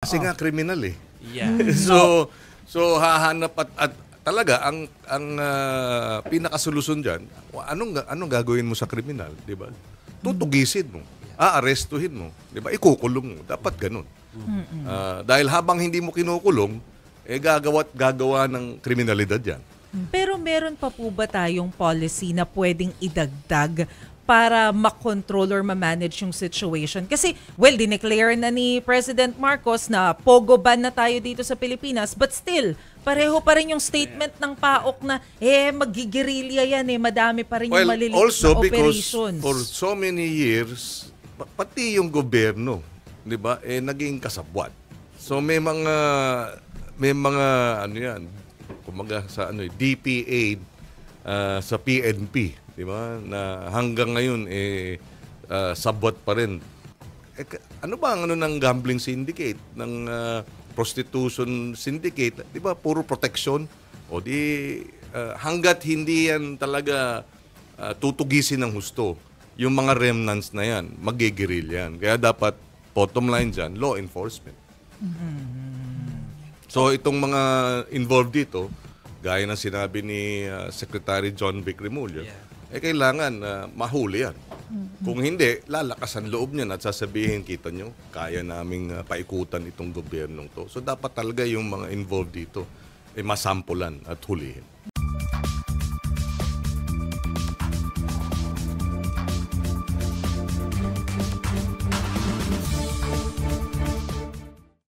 Kasi nga kriminal eh. Yeah. So hahanap at talaga ang pinakasolusyon diyan, anong gagawin mo sa kriminal, 'di ba? Tutugisin mo, aarestuhin mo, 'di ba? Ikukulong mo. Dapat ganun. Dahil habang hindi mo kinukulong, gagawa ng kriminalidad 'yan. Pero meron pa po ba tayong policy na pwedeng idagdag para makontrol or ma-manage yung situation? Kasi, well, dineclare na ni President Marcos na pogo ban na tayo dito sa Pilipinas, but still, pareho pa rin yung statement ng PAOK na, magigirilya yan madami pa rin yung maliliit also na because operations. for so many years, pati yung gobyerno, 'di ba, naging kasabwat. So may mga ano yan, kumaga sa DPA, sa PNP, 'di ba, na hanggang ngayon sabwat pa rin. Ano ba ang ng gambling syndicate, ng prostitution syndicate, 'di ba, puro protection. O di hangga't hindi yan talaga tutugisin ng husto, yung mga remnants na yan, magigirilyan. Kaya dapat bottom line dyan, law enforcement. So itong mga involved dito, gaya ng sinabi ni Secretary John Vic Remulla, kailangan mahuli yan. Kung hindi, lalakas ang loob niyan at sasabihin, kita nyo, kaya naming paikutan itong gobyernong to. So dapat talaga yung mga involved dito masampulan at hulihin.